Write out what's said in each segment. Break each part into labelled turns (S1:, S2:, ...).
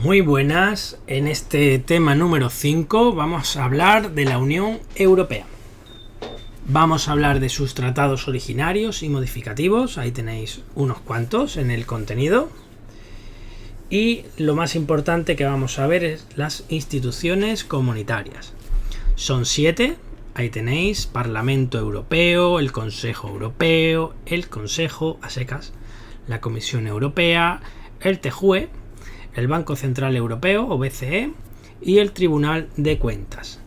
S1: Muy buenas, en este tema número 5 vamos a hablar de la Unión Europea. Vamos a hablar de sus tratados originarios y modificativos, ahí tenéis unos cuantos en el contenido. Y lo más importante que vamos a ver es las instituciones comunitarias. Son 7, ahí tenéis Parlamento Europeo, el Consejo Europeo, el Consejo a secas, la Comisión Europea, el TJUE, el Banco Central Europeo o BCE y el Tribunal de Cuentas.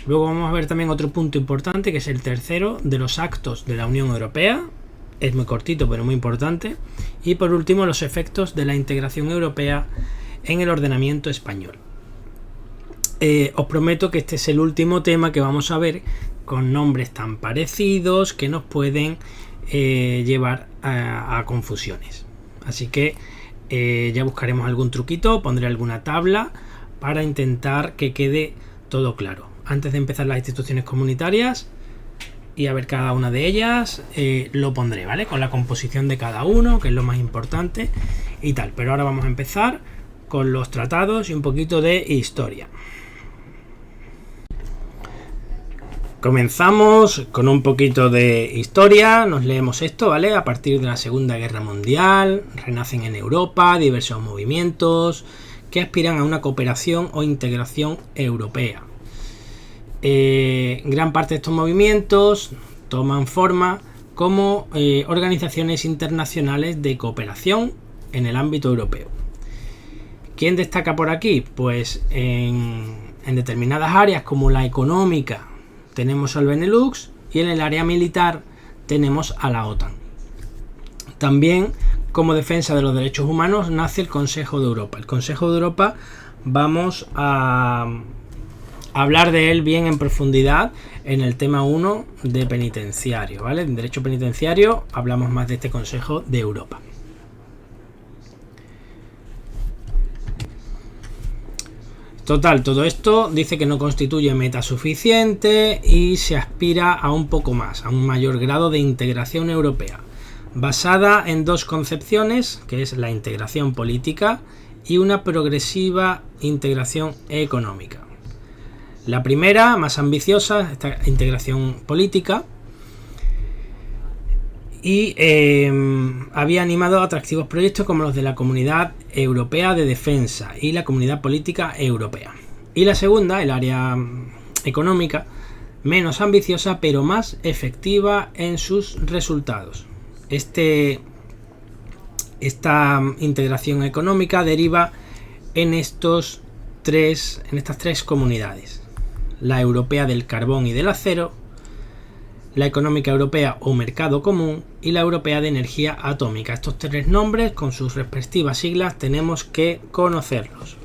S1: Luego vamos a ver también otro punto importante, que es el tercero de los actos de la Unión Europea. Es muy cortito pero muy importante. Y por último, los efectos de la integración europea en el ordenamiento español. Os prometo que este es el último tema que vamos a ver con nombres tan parecidos que nos pueden llevar a confusiones. Así que ya buscaremos algún truquito, pondré alguna tabla para intentar que quede todo claro. Antes de empezar las instituciones comunitarias y a ver cada una de ellas, lo pondré, ¿vale? Con la composición de cada uno, que es lo más importante y tal. Pero ahora vamos a empezar con los tratados y un poquito de historia. Comenzamos con un poquito de historia, nos leemos esto, ¿vale? A partir de la Segunda Guerra Mundial, renacen en Europa diversos movimientos que aspiran a una cooperación o integración europea. Gran parte de estos movimientos toman forma como organizaciones internacionales de cooperación en el ámbito europeo. ¿Quién destaca por aquí? Pues en determinadas áreas como la económica tenemos al Benelux y en el área militar tenemos a la OTAN. También, como defensa de los derechos humanos, nace el Consejo de Europa. El Consejo de Europa vamos a hablar de él bien en profundidad en el tema 1 de penitenciario, ¿vale? En derecho penitenciario hablamos más de este Consejo de Europa. Total, todo esto dice que no constituye meta suficiente y se aspira a un poco más, a un mayor grado de integración europea, basada en dos concepciones, que es la integración política y una progresiva integración económica. La primera, más ambiciosa, esta integración política, y había animado atractivos proyectos como los de la Comunidad Europea de Defensa y la Comunidad Política Europea. Y la segunda, el área económica, menos ambiciosa pero más efectiva en sus resultados. Esta integración económica deriva en estas tres comunidades: la europea del carbón y del acero, la económica europea o mercado común y la europea de energía atómica. Estos tres nombres con sus respectivas siglas tenemos que conocerlos,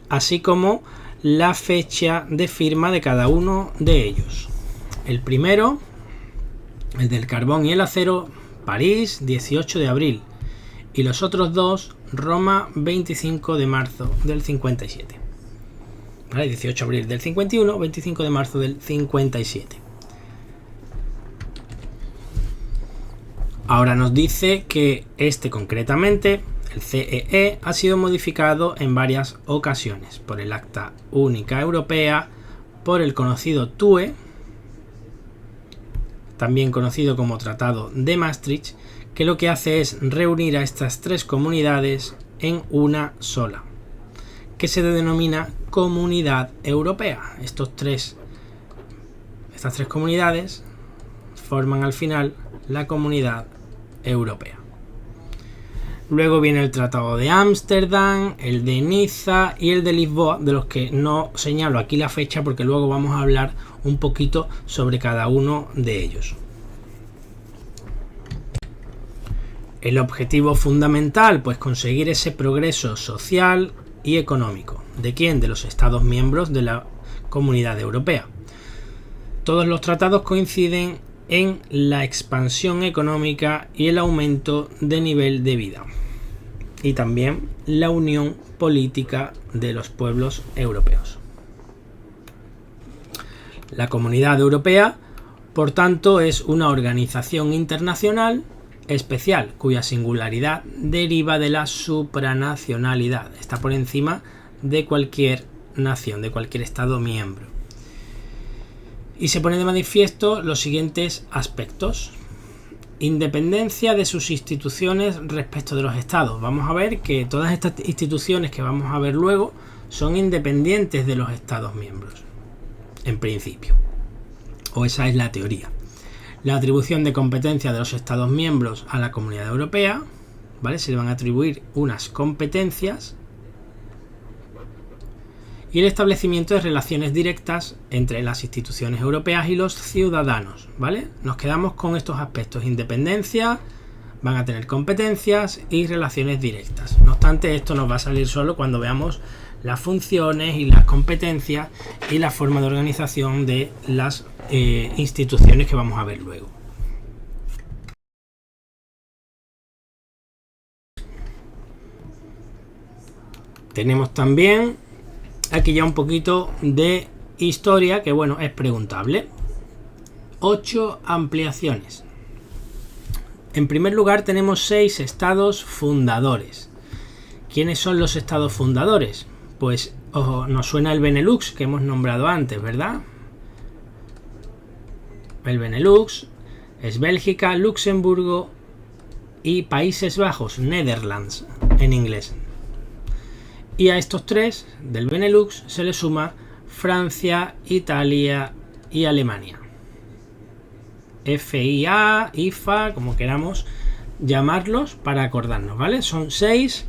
S1: así como la fecha de firma de cada uno de ellos. El primero, el del carbón y el acero, París, 18 de abril, y los otros dos, Roma, 25 de marzo del 57. ¿Vale? 18 de abril del 51, 25 de marzo del 57. Ahora nos dice que concretamente, el CEE, ha sido modificado en varias ocasiones por el Acta Única Europea, por el conocido TUE, también conocido como Tratado de Maastricht, que lo que hace es reunir a estas tres comunidades en una sola, que se denomina Comunidad Europea. Estas tres comunidades forman al final la Comunidad Europea. Luego viene el Tratado de Ámsterdam, el de Niza y el de Lisboa, de los que no señalo aquí la fecha porque luego vamos a hablar un poquito sobre cada uno de ellos. El objetivo fundamental, pues conseguir ese progreso social y económico. ¿De quién? De los Estados miembros de la Comunidad Europea. Todos los tratados coinciden en la expansión económica y el aumento de nivel de vida, y también la unión política de los pueblos europeos. La Comunidad Europea, por tanto, es una organización internacional especial, cuya singularidad deriva de la supranacionalidad. Está por encima de cualquier nación, de cualquier Estado miembro. Y se pone de manifiesto los siguientes aspectos. Independencia de sus instituciones respecto de los estados. Vamos a ver que todas estas instituciones que vamos a ver luego son independientes de los estados miembros, en principio. O esa es la teoría. La atribución de competencia de los estados miembros a la Comunidad Europea, ¿vale? Se le van a atribuir unas competencias. Y el establecimiento de relaciones directas entre las instituciones europeas y los ciudadanos, ¿vale? Nos quedamos con estos aspectos: independencia, van a tener competencias y relaciones directas. No obstante, esto nos va a salir solo cuando veamos las funciones y las competencias y la forma de organización de las instituciones que vamos a ver luego. Tenemos también aquí ya un poquito de historia que, bueno, es preguntable. 8 ampliaciones. En primer lugar tenemos 6 estados fundadores. ¿Quiénes son los estados fundadores? Pues nos suena el Benelux, que hemos nombrado antes, ¿verdad? El Benelux es Bélgica, Luxemburgo y Países Bajos, Netherlands en inglés. Y a estos 3 del Benelux se le suma Francia, Italia y Alemania. FIA, IFA, como queramos llamarlos para acordarnos, ¿vale? Son 6,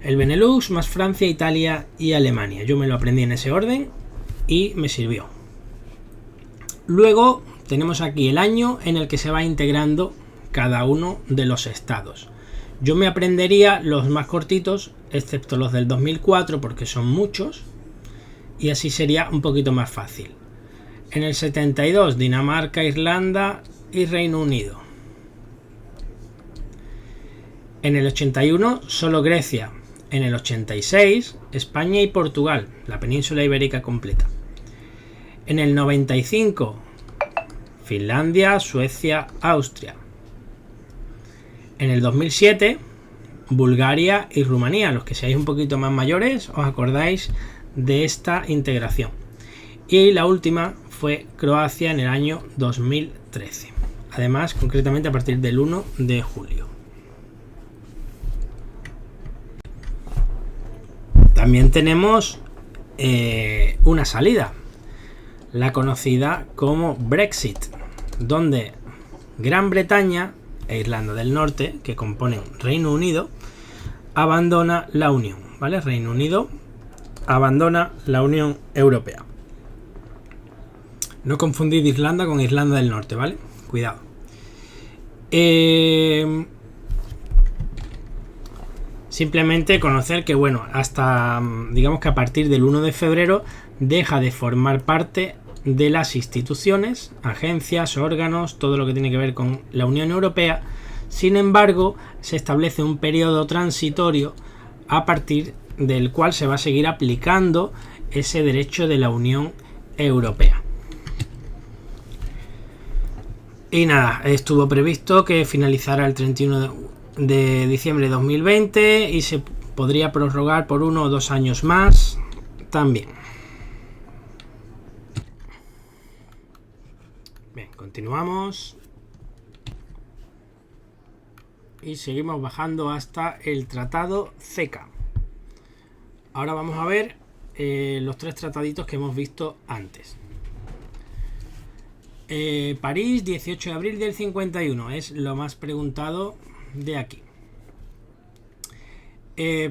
S1: el Benelux más Francia, Italia y Alemania. Yo me lo aprendí en ese orden y me sirvió. Luego tenemos aquí el año en el que se va integrando cada uno de los estados. Yo me aprendería los más cortitos, excepto los del 2004, porque son muchos, y así sería un poquito más fácil. En el 72, Dinamarca, Irlanda y Reino Unido. En el 81, solo Grecia. En el 86, España y Portugal, la península ibérica completa. En el 95, Finlandia, Suecia, Austria. En el 2007, Bulgaria y Rumanía. Los que seáis un poquito más mayores os acordáis de esta integración. Y la última fue Croacia en el año 2013. Además, concretamente a partir del 1 de julio. También tenemos una salida, la conocida como Brexit, donde Gran Bretaña e Irlanda del Norte, que componen Reino Unido, abandona la Unión, ¿vale? Reino Unido abandona la Unión Europea. No confundir Irlanda con Irlanda del Norte, ¿vale? Cuidado. Simplemente conocer que, bueno, hasta, digamos que a partir del 1 de febrero deja de formar parte de las instituciones, agencias, órganos, todo lo que tiene que ver con la Unión Europea. Sin embargo, se establece un periodo transitorio a partir del cual se va a seguir aplicando ese derecho de la Unión Europea. Y nada, estuvo previsto que finalizara el 31 de diciembre de 2020 y se podría prorrogar por 1 o 2 años más también. Bien, continuamos y seguimos bajando hasta el tratado CECA. Ahora vamos a ver los 3 trataditos que hemos visto antes. París, 18 de abril del 51, es lo más preguntado de aquí.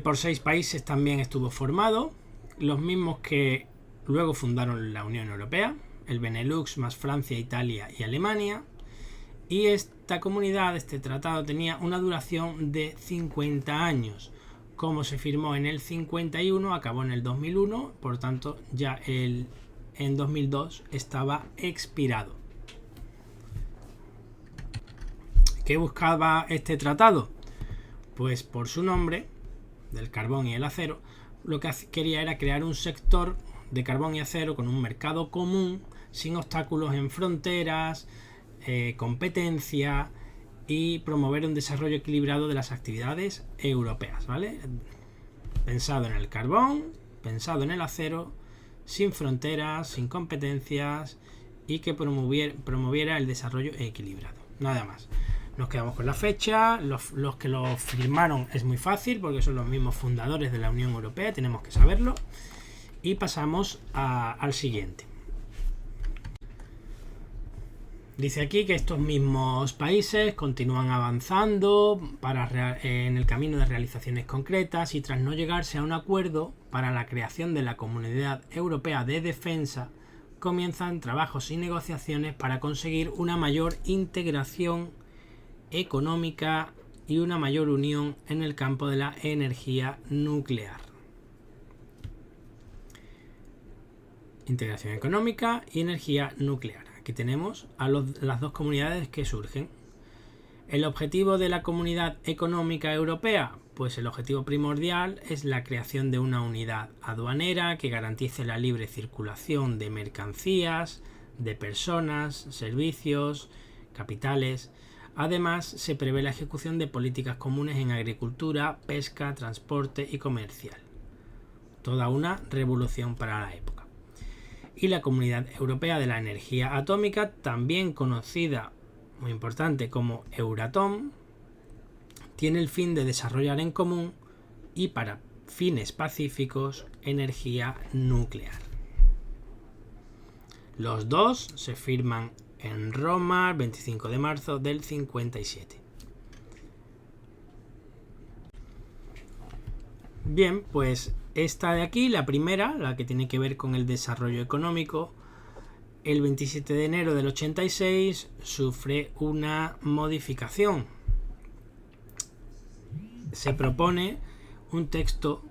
S1: Por 6 países también estuvo formado, los mismos que luego fundaron la Unión Europea, el Benelux más Francia, Italia y Alemania. Y esta comunidad, este tratado, tenía una duración de 50 años. Como se firmó en el 51, acabó en el 2001, por tanto ya en 2002 estaba expirado. ¿Qué buscaba este tratado? Pues por su nombre, del carbón y el acero, lo que quería era crear un sector de carbón y acero con un mercado común, sin obstáculos en fronteras, competencia y promover un desarrollo equilibrado de las actividades europeas, ¿vale? Pensado en el carbón, pensado en el acero, sin fronteras, sin competencias y que promoviera el desarrollo equilibrado. Nada más. Nos quedamos con la fecha. Los que lo firmaron es muy fácil porque son los mismos fundadores de la Unión Europea, tenemos que saberlo. Y pasamos al siguiente. Dice aquí que estos mismos países continúan avanzando en el camino de realizaciones concretas y tras no llegarse a un acuerdo para la creación de la Comunidad Europea de Defensa, comienzan trabajos y negociaciones para conseguir una mayor integración económica y una mayor unión en el campo de la energía nuclear. Integración económica y energía nuclear. Aquí tenemos a las dos comunidades que surgen. ¿El objetivo de la Comunidad Económica Europea? Pues el objetivo primordial es la creación de una unidad aduanera que garantice la libre circulación de mercancías, de personas, servicios, capitales. Además, se prevé la ejecución de políticas comunes en agricultura, pesca, transporte y comercial. Toda una revolución para la época. Y la Comunidad Europea de la Energía Atómica, también conocida, muy importante, como Euratom, tiene el fin de desarrollar en común y para fines pacíficos energía nuclear. Los dos se firman en Roma el 25 de marzo del 57. Bien, pues esta de aquí, la primera, la que tiene que ver con el desarrollo económico, el 27 de enero del 86 sufre una modificación. Se propone un texto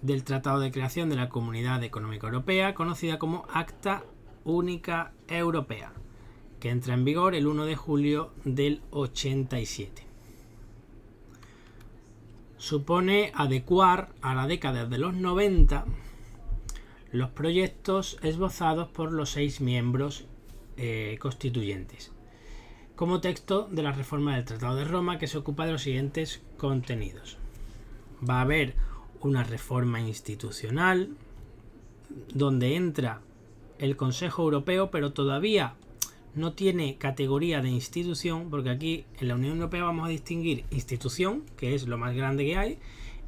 S1: del Tratado de Creación de la Comunidad Económica Europea, conocida como Acta Única Europea, que entra en vigor el 1 de julio del 87. Supone adecuar a la década de los 90 los proyectos esbozados por los 6 miembros constituyentes, como texto de la reforma del Tratado de Roma, que se ocupa de los siguientes contenidos. Va a haber una reforma institucional donde entra el Consejo Europeo, pero todavía no tiene categoría de institución, porque aquí en la Unión Europea vamos a distinguir institución, que es lo más grande que hay,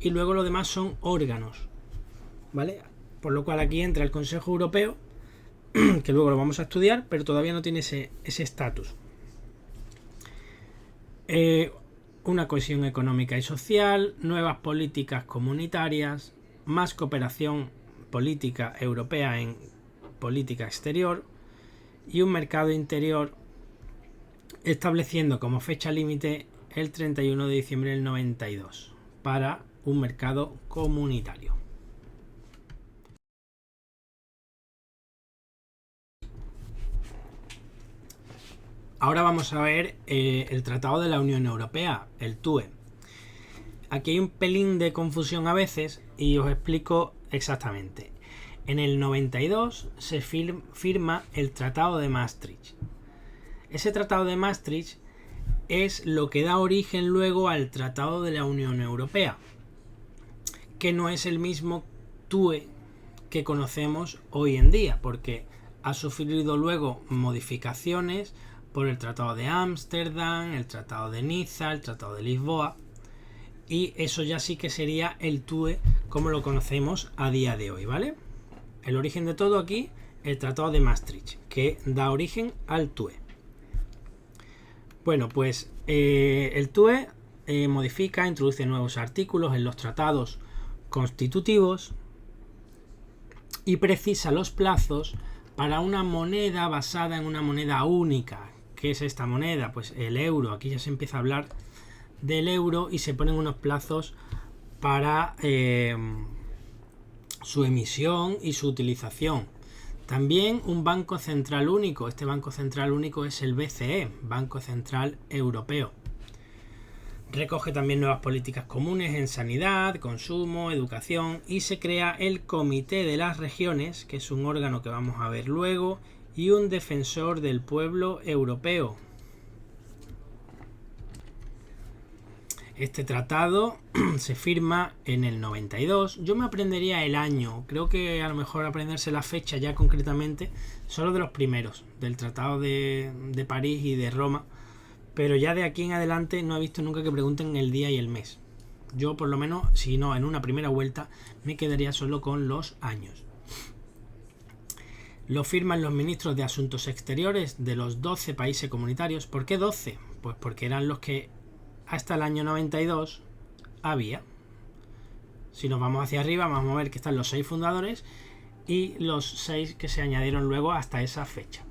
S1: y luego lo demás son órganos, ¿vale? Por lo cual aquí entra el Consejo Europeo, que luego lo vamos a estudiar, pero todavía no tiene ese estatus. Una cohesión económica y social, nuevas políticas comunitarias, más cooperación política europea en política exterior, y un mercado interior, estableciendo como fecha límite el 31 de diciembre del 92 para un mercado comunitario. Ahora vamos a ver el Tratado de la Unión Europea, el TUE. Aquí hay un pelín de confusión a veces y os explico exactamente. En el 92 se firma el Tratado de Maastricht. Ese Tratado de Maastricht es lo que da origen luego al Tratado de la Unión Europea, que no es el mismo TUE que conocemos hoy en día, porque ha sufrido luego modificaciones por el Tratado de Ámsterdam, el Tratado de Niza, el Tratado de Lisboa, y eso ya sí que sería el TUE como lo conocemos a día de hoy, ¿vale? El origen de todo aquí, el Tratado de Maastricht, que da origen al TUE. Bueno, pues el TUE modifica, introduce nuevos artículos en los tratados constitutivos y precisa los plazos para una moneda basada en una moneda única. ¿Qué es esta moneda? Pues el euro. Aquí ya se empieza a hablar del euro y se ponen unos plazos para su emisión y su utilización. También un banco central único. Este banco central único es el BCE, Banco Central Europeo. Recoge también nuevas políticas comunes en sanidad, consumo, educación, y se crea el Comité de las Regiones, que es un órgano que vamos a ver luego, y un defensor del pueblo europeo. Este tratado se firma en el 92. Yo me aprendería el año. Creo que a lo mejor aprenderse la fecha ya concretamente, solo de los primeros, del Tratado de París y de Roma. Pero ya de aquí en adelante no he visto nunca que pregunten el día y el mes. Yo por lo menos, si no en una primera vuelta, me quedaría solo con los años. Lo firman los ministros de Asuntos Exteriores de los 12 países comunitarios. ¿Por qué 12? Pues porque eran los que hasta el año 92 había. Si nos vamos hacia arriba, vamos a ver que están los 6 fundadores y los 6 que se añadieron luego hasta esa fecha.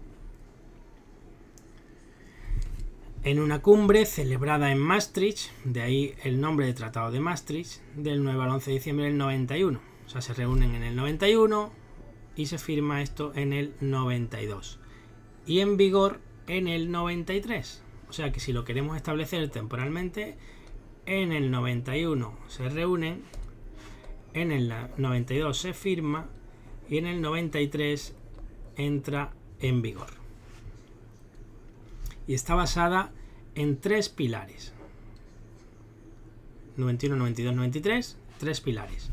S1: En una cumbre celebrada en Maastricht, de ahí el nombre de Tratado de Maastricht, del 9 al 11 de diciembre del 91. O sea, se reúnen en el 91 y se firma esto en el 92. Y en vigor en el 93. O sea que si lo queremos establecer temporalmente, en el 91 se reúnen, en el 92 se firma y en el 93 entra en vigor. Y está basada en 3 pilares. 91, 92, 93, 3 pilares.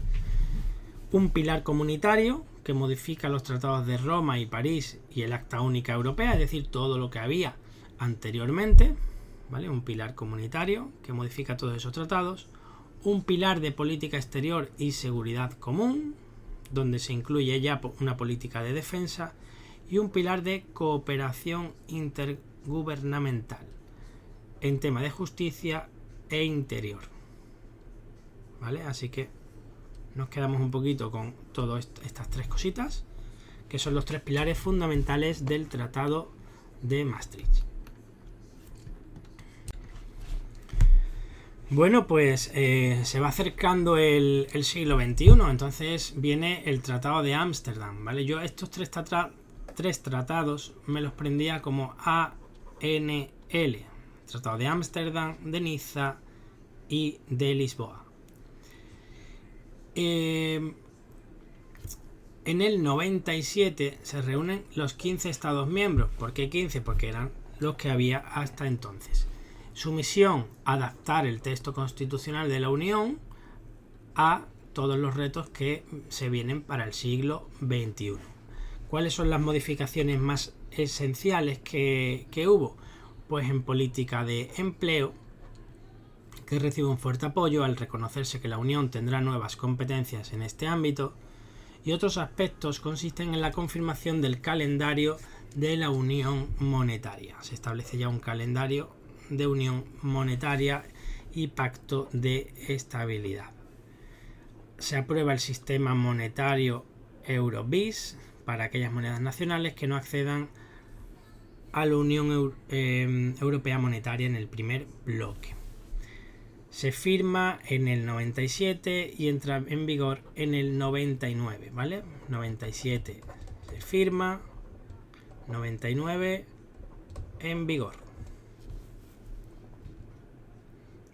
S1: Un pilar comunitario que modifica los tratados de Roma y París y el Acta Única Europea, es decir, todo lo que había anteriormente, ¿vale? Un pilar comunitario que modifica todos esos tratados. Un pilar de política exterior y seguridad común, donde se incluye ya una política de defensa, y un pilar de cooperación intergubernamental en tema de justicia e interior, ¿vale? Así que nos quedamos un poquito con todas estas 3 cositas, que son los 3 pilares fundamentales del Tratado de Maastricht. Bueno, pues se va acercando el siglo XXI, entonces viene el Tratado de Ámsterdam, ¿vale? Yo estos 3 tratados me los prendía como ANL, Tratado de Ámsterdam, de Niza y de Lisboa. En el 97 se reúnen los 15 Estados miembros. ¿Por qué 15? Porque eran los que había hasta entonces. Su misión, adaptar el texto constitucional de la Unión a todos los retos que se vienen para el siglo XXI. ¿Cuáles son las modificaciones más esenciales que hubo? Pues en política de empleo, que recibe un fuerte apoyo al reconocerse que la Unión tendrá nuevas competencias en este ámbito, y otros aspectos consisten en la confirmación del calendario de la Unión Monetaria. Se establece ya un calendario de Unión Monetaria y Pacto de Estabilidad. Se aprueba el sistema monetario Euro-BIS para aquellas monedas nacionales que no accedan a la Unión Europea Monetaria en el primer bloque. Se firma en el 97 y entra en vigor en el 99, ¿vale? 97 se firma, 99 en vigor.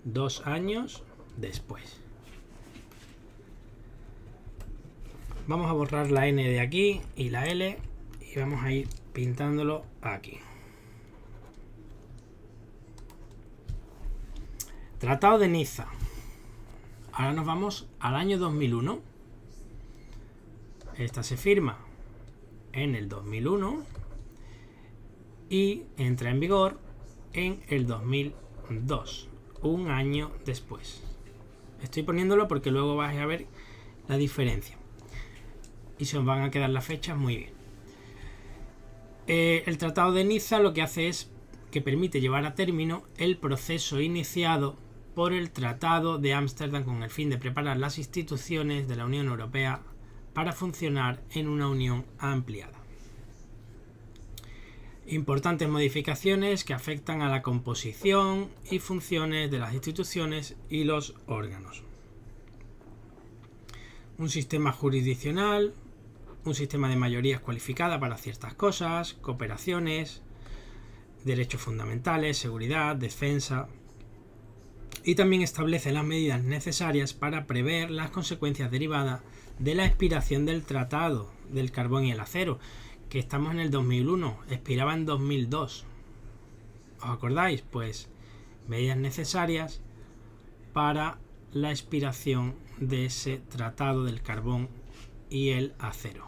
S1: 2 años después. Vamos a borrar la N de aquí y la L y vamos a ir pintándolo aquí. Tratado de Niza. Ahora nos vamos al año 2001. Esta se firma en el 2001 y entra en vigor en el 2002. Un año después. Estoy poniéndolo porque luego vais a ver la diferencia y se os van a quedar las fechas muy bien. El Tratado de Niza lo que hace es que permite llevar a término el proceso iniciado por el Tratado de Ámsterdam con el fin de preparar las instituciones de la Unión Europea para funcionar en una unión ampliada. Importantes modificaciones que afectan a la composición y funciones de las instituciones y los órganos. Un sistema jurisdiccional, un sistema de mayorías cualificada para ciertas cosas, cooperaciones, derechos fundamentales, seguridad, defensa. Y también establece las medidas necesarias para prever las consecuencias derivadas de la expiración del Tratado del Carbón y el Acero, que estamos en el 2001, expiraba en 2002. ¿Os acordáis? Pues medidas necesarias para la expiración de ese tratado del carbón y el acero.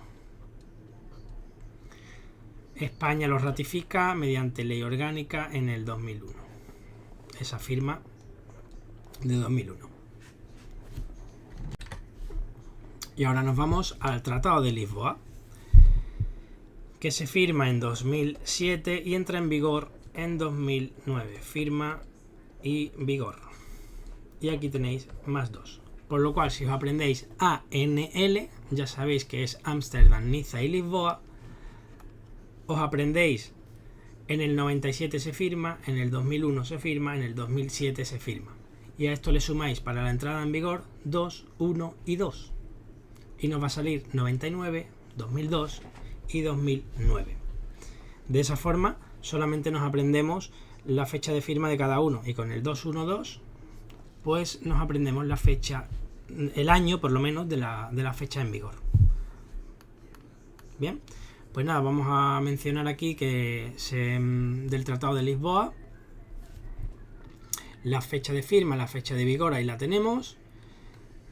S1: España lo ratifica mediante ley orgánica en el 2001. Esa firma de 2001. Y ahora nos vamos al Tratado de Lisboa, que se firma en 2007 y entra en vigor en 2009. Firma y vigor. Y aquí tenéis más 2. Por lo cual, si os aprendéis ANL, ya sabéis que es Ámsterdam, Niza y Lisboa. Os aprendéis en el 97 se firma, en el 2001 se firma, en el 2007 se firma. Y a esto le sumáis para la entrada en vigor 2, 1 y 2. Y nos va a salir 99, 2002 y 2009. De esa forma solamente nos aprendemos la fecha de firma de cada uno. Y con el 212 pues nos aprendemos la fecha, el año por lo menos de la fecha en vigor. Bien. Pues nada, vamos a mencionar aquí que del Tratado de Lisboa, la fecha de firma, la fecha de vigor, ahí la tenemos.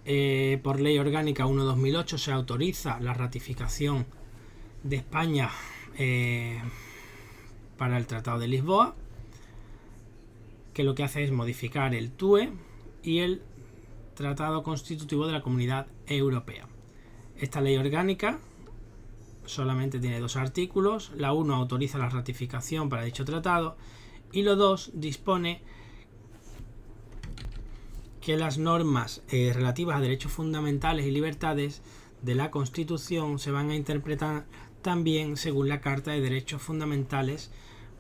S1: Por ley orgánica 1/2008 se autoriza la ratificación de España para el Tratado de Lisboa, que lo que hace es modificar el TUE y el Tratado Constitutivo de la Comunidad Europea. Esta ley orgánica solamente tiene 2 artículos. La 1 autoriza la ratificación para dicho tratado y la 2 dispone que las normas relativas a derechos fundamentales y libertades de la Constitución se van a interpretar también según la Carta de Derechos Fundamentales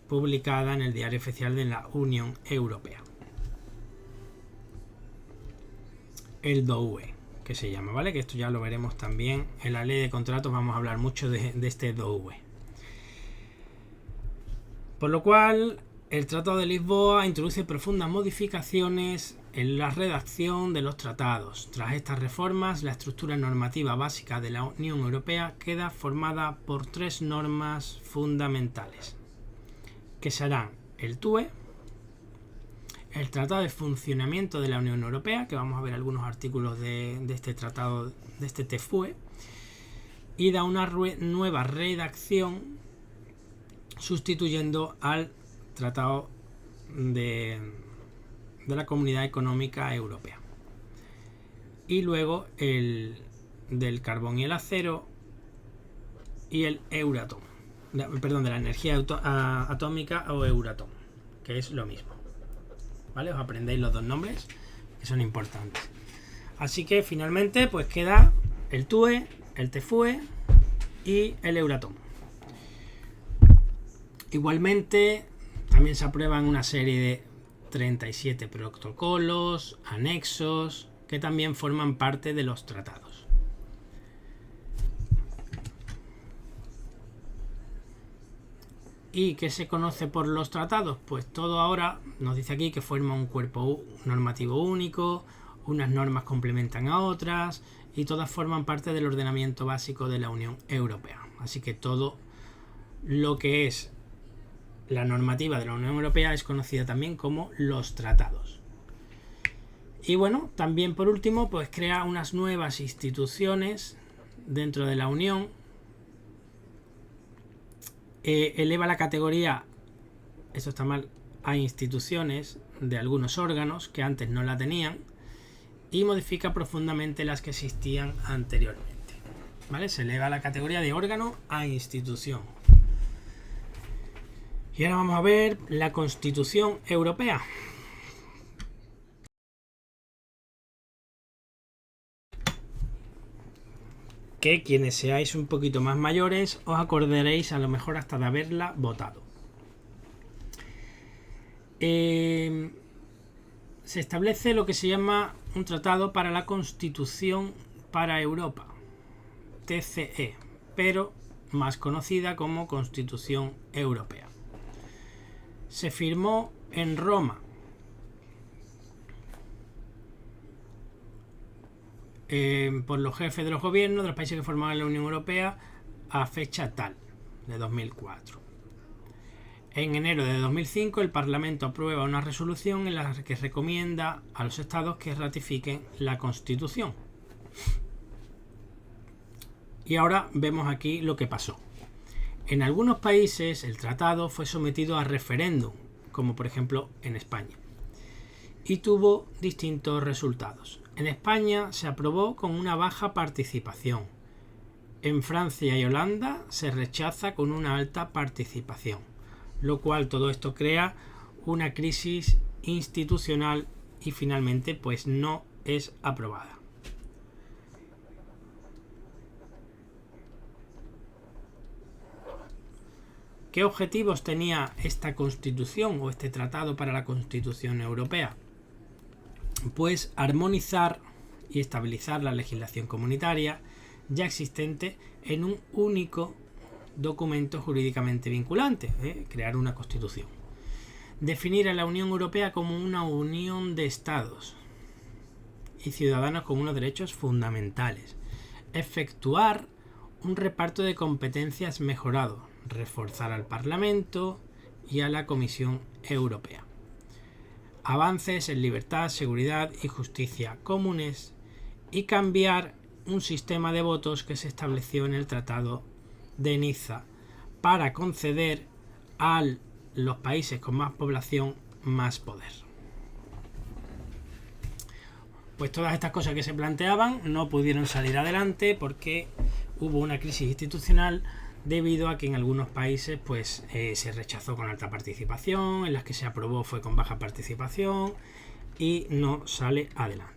S1: publicada en el Diario Oficial de la Unión Europea. El DOUE, que se llama, ¿vale? Que esto ya lo veremos también en la ley de contratos, vamos a hablar mucho de este DOUE. Por lo cual, el Tratado de Lisboa introduce profundas modificaciones en la redacción de los tratados. Tras estas reformas, la estructura normativa básica de la Unión Europea queda formada por 3 normas fundamentales, que serán el TUE, el Tratado de Funcionamiento de la Unión Europea, que vamos a ver algunos artículos de este tratado, de este TFUE, y da una nueva redacción sustituyendo al Tratado de la Comunidad Económica Europea. Y luego el del carbón y el acero y el Euratom. Perdón, de la energía atómica o Euratom, que es lo mismo. ¿Vale? Os aprendéis los 2 nombres que son importantes. Así que finalmente pues queda el TUE, el TFUE y el Euratom. Igualmente también se aprueban una serie de 37 protocolos, anexos, que también forman parte de los tratados. ¿Y qué se conoce por los tratados? Pues todo ahora nos dice aquí que forma un cuerpo normativo único, unas normas complementan a otras y todas forman parte del ordenamiento básico de la Unión Europea. Así que todo lo que es la normativa de la Unión Europea es conocida también como los tratados. Y bueno, también por último, pues crea unas nuevas instituciones dentro de la Unión. Eleva la categoría, esto está mal, a instituciones de algunos órganos que antes no la tenían y modifica profundamente las que existían anteriormente. ¿Vale? Se eleva la categoría de órgano a institución. Y ahora vamos a ver la Constitución Europea. Que quienes seáis un poquito más mayores os acordaréis a lo mejor hasta de haberla votado. Se establece lo que se llama un tratado para la Constitución para Europa, TCE, pero más conocida como Constitución Europea. Se firmó en Roma por los jefes de los gobiernos de los países que formaban la Unión Europea a fecha tal, de 2004. En enero de 2005 el Parlamento aprueba una resolución en la que recomienda a los estados que ratifiquen la Constitución. Y ahora vemos aquí lo que pasó. En algunos países el tratado fue sometido a referéndum, como por ejemplo en España, y tuvo distintos resultados. En España se aprobó con una baja participación. En Francia y Holanda se rechaza con una alta participación, lo cual todo esto crea una crisis institucional y finalmente pues no es aprobada. ¿Qué objetivos tenía esta Constitución o este tratado para la Constitución Europea? Pues armonizar y estabilizar la legislación comunitaria ya existente en un único documento jurídicamente vinculante, crear una Constitución. Definir a la Unión Europea como una unión de estados y ciudadanos con unos derechos fundamentales. Efectuar un reparto de competencias mejorado. Reforzar al Parlamento y a la Comisión Europea. Avances en libertad, seguridad y justicia comunes y cambiar un sistema de votos que se estableció en el Tratado de Niza para conceder a los países con más población más poder. Pues todas estas cosas que se planteaban no pudieron salir adelante porque hubo una crisis institucional debido a que en algunos países pues se rechazó con alta participación, en las que se aprobó fue con baja participación y no sale adelante.